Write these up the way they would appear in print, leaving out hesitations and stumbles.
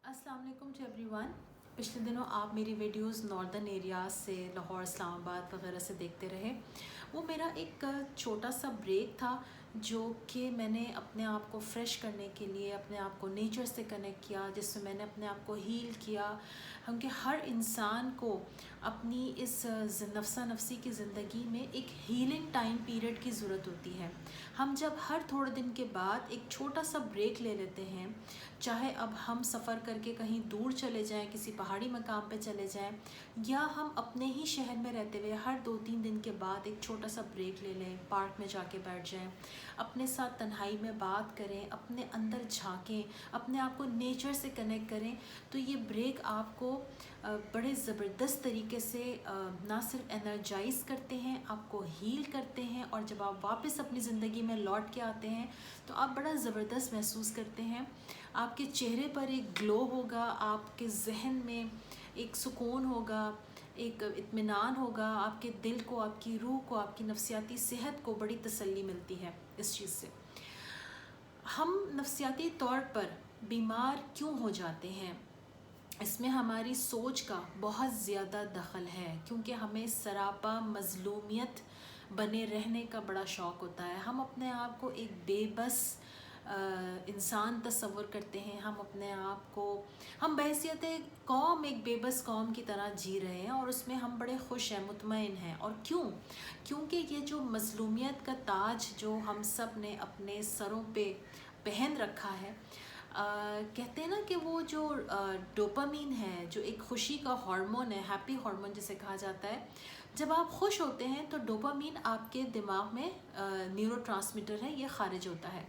अस्सलाम वालेकुम to everyone. पिछले दिनों आप मेरी वीडियोस नॉर्दर्न एरियाज से लाहौर, इस्लामाबाद वगैरह से देखते रहे। वो मेरा एक छोटा सा ब्रेक था जो कि मैंने अपने आप को फ्रेश करने के लिए अपने आप को नेचर से कनेक्ट किया, जिससे मैंने अपने आप को हील किया। क्योंकि हर इंसान को अपनी इस नफ्सा नफसी की ज़िंदगी में एक हीलिंग टाइम पीरियड की ज़रूरत होती है। हम जब हर थोड़े दिन के बाद एक छोटा सा ब्रेक ले लेते हैं, चाहे अब हम सफ़र करके कहीं दूर चले जाएं, किसी पहाड़ी मकाम पे चले जाएं, या हम अपने ही शहर में रहते हुए हर 2-3 दिन के बाद एक छोटा सा ब्रेक ले लें, पार्क में जाके बैठ जाएं, अपने साथ तन्हाई में बात करें, अपने अंदर झांकें, अपने आप को नेचर से कनेक्ट करें, तो ये ब्रेक आपको बड़े ज़बरदस्त तरीके से ना सिर्फ एनर्जाइज़ करते हैं, आपको हील करते हैं, और जब आप वापस अपनी ज़िंदगी में लौट के आते हैं तो आप बड़ा ज़बरदस्त महसूस करते हैं। आपके चेहरे पर एक ग्लो होगा, आपके जहन में एक सुकून होगा, एक इत्मीनान होगा, आपके दिल को, आपकी रूह को, आपकी नफ्सियाती सेहत को बड़ी तसल्ली मिलती है इस चीज़ से। हम नफ्सियाती तौर पर बीमार क्यों हो जाते हैं? इसमें हमारी सोच का बहुत ज़्यादा दखल है, क्योंकि हमें सरापा मज़लूमियत बने रहने का बड़ा शौक़ होता है। हम अपने आप को एक बेबस इंसान तस्वुर करते हैं। हम अपने आप को, हम बहैसियत कौम एक बेबस कौम की तरह जी रहे हैं, और उसमें हम बड़े खुश हैं, मुतमईन हैं। और क्यों? क्योंकि ये जो मज़लूमियत का ताज जो हम सब ने अपने सरों पे पहन रखा है, कहते हैं ना कि वो जो डोपामीन है, जो एक खुशी का हार्मोन है, हैप्पी हार्मोन जिसे कहा जाता है, जब आप खुश होते हैं तो डोपामीन आपके दिमाग में न्यूरोट्रांसमीटर है, ये खारिज होता है।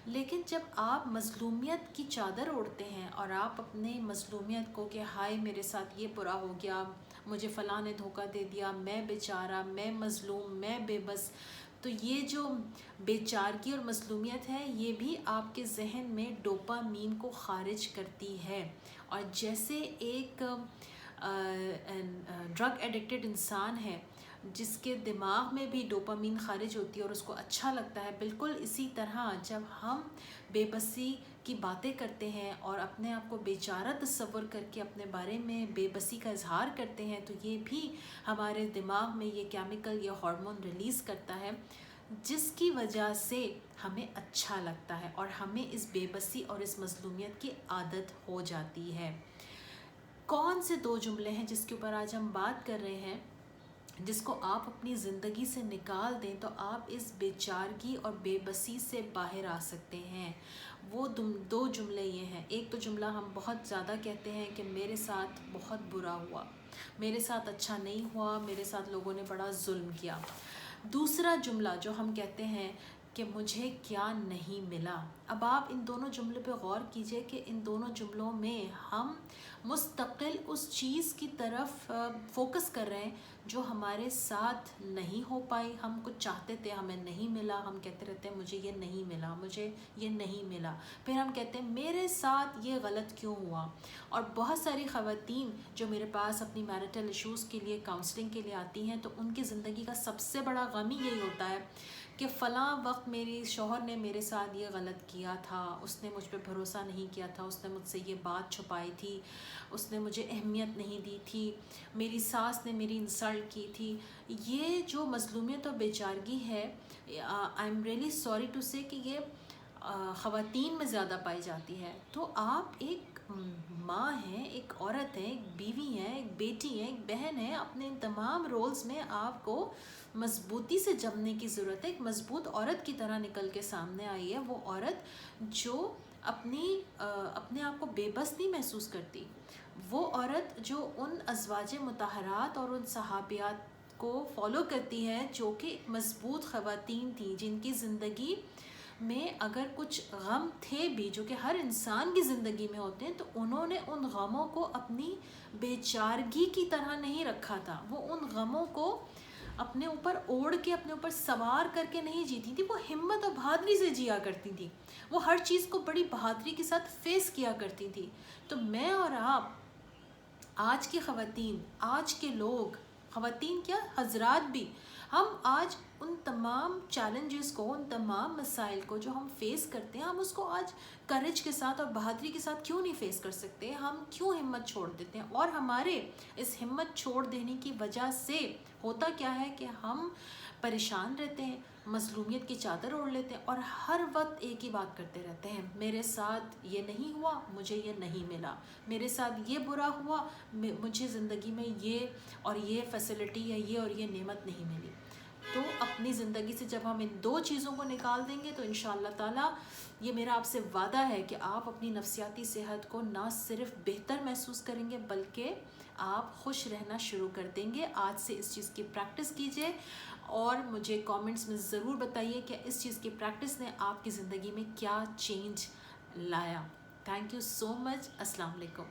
लेकिन जब आप मज़लूमियत की चादर ओढ़ते हैं और आप अपने मज़लूमियत को कि हाय मेरे साथ ये बुरा हो गया, मुझे फ़लाँ ने धोखा दे दिया, मैं बेचारा, मैं मज़लूम, मैं बेबस, तो ये जो बेचारगी और मज़लूमियत है, ये भी आपके जहन में डोपामीन को खारिज करती है। और जैसे एक ड्रग एडिक्टेड इंसान है जिसके दिमाग में भी डोपामीन खारिज होती है और उसको अच्छा लगता है, बिल्कुल इसी तरह जब हम बेबसी की बातें करते हैं और अपने आप को बेचारा तस्वुर करके अपने बारे में बेबसी का इजहार करते हैं, तो ये भी हमारे दिमाग में ये केमिकल, ये हार्मोन रिलीज़ करता है, जिसकी वजह से हमें अच्छा लगता है और हमें इस बेबसी और इस मज़लूमियत की आदत हो जाती है। कौन से 2 जुमले हैं जिसके ऊपर आज हम बात कर रहे हैं, जिसको आप अपनी ज़िंदगी से निकाल दें तो आप इस बेचारगी और बेबसी से बाहर आ सकते हैं? वो 2 जुमले ये हैं। एक तो जुमला हम बहुत ज़्यादा कहते हैं कि मेरे साथ बहुत बुरा हुआ, मेरे साथ अच्छा नहीं हुआ, मेरे साथ लोगों ने बड़ा जुल्म किया। दूसरा जुमला जो हम कहते हैं कि मुझे क्या नहीं मिला। अब आप इन दोनों जुमलों पे गौर कीजिए कि इन दोनों जुमलों में हम मुस्तकिल उस चीज़ की तरफ फोकस कर रहे हैं जो हमारे साथ नहीं हो पाई। हम कुछ चाहते थे, हमें नहीं मिला, हम कहते रहते हैं मुझे ये नहीं मिला, मुझे ये नहीं मिला। फिर हम कहते हैं मेरे साथ ये गलत क्यों हुआ। और बहुत सारी ख़वातीन जो मेरे पास अपनी मैरिटल इश्यूज़ के लिए काउंसलिंग के लिए आती हैं, तो उनकी ज़िंदगी का सबसे बड़ा गम ही यही होता है कि फ़लाँ वक्त मेरी शौहर ने मेरे साथ ये गलत किया था, उसने मुझ पे भरोसा नहीं किया था, उसने मुझसे ये बात छुपाई थी, उसने मुझे अहमियत नहीं दी थी, मेरी सास ने मेरी इंसल्ट की थी। ये जो मज़लूमियत और बेचारगी है, I am really sorry to say कि ये ख़वातीन में ज़्यादा पाई जाती है। तो आप एक माँ हैं, एक औरत हैं, एक बीवी हैं, एक बेटी हैं, एक बहन है, अपने इन तमाम रोल्स में आपको मजबूती से जमने की ज़रूरत है। एक मजबूत औरत की तरह निकल के सामने आई है, वो औरत जो अपने आप को बेबस नहीं महसूस करती, वो औरत जो उन अज़वाज मुतहरात और उन सहाबियात को फॉलो करती है जो कि एक मजबूत ख़वातीन थी, जिनकी ज़िंदगी में अगर कुछ गम थे भी, जो कि हर इंसान की ज़िंदगी में होते हैं, तो उन्होंने उन गमों को अपनी बेचारगी की तरह नहीं रखा था। वो उन गमों को अपने ऊपर ओढ़ के, अपने ऊपर सवार करके नहीं जीती थी, वो हिम्मत और बहादुरी से जिया करती थी। वो हर चीज़ को बड़ी बहादुरी के साथ फेस किया करती थी। तो मैं और आप, आज की ख़वातीन, आज के लोग, ख़वातीन क्या, हजरात भी, ہم آج ان تمام چیلنجز کو، ان تمام مسائل کو جو ہم فیس کرتے ہیں، ہم اس کو آج کریج کے ساتھ اور بہادری کے ساتھ کیوں نہیں فیس کر سکتے؟ ہم کیوں ہمت چھوڑ دیتے ہیں؟ اور ہمارے اس ہمت چھوڑ دینے کی وجہ سے ہوتا کیا ہے کہ ہم پریشان رہتے ہیں، مظلومیت کی چادر اوڑھ لیتے ہیں اور ہر وقت ایک ہی بات کرتے رہتے ہیں، میرے ساتھ یہ نہیں ہوا، مجھے یہ نہیں ملا، میرے ساتھ یہ برا ہوا، مجھے زندگی میں یہ اور یہ فیسلٹی یا یہ اور یہ نعمت نہیں ملی۔ تو اپنی زندگی سے جب ہم ان دو چیزوں کو نکال دیں گے تو انشاءاللہ تعالیٰ یہ میرا آپ سے وعدہ ہے کہ آپ اپنی نفسیاتی صحت کو نہ صرف بہتر محسوس کریں گے بلکہ آپ خوش رہنا شروع کر دیں گے۔ آج سے اس چیز کی پریکٹس کیجئے اور مجھے کامنٹس میں ضرور بتائیے کہ اس چیز کی پریکٹس نے آپ کی زندگی میں کیا چینج لایا۔ تھینک یو سو مچ۔ السلام علیکم۔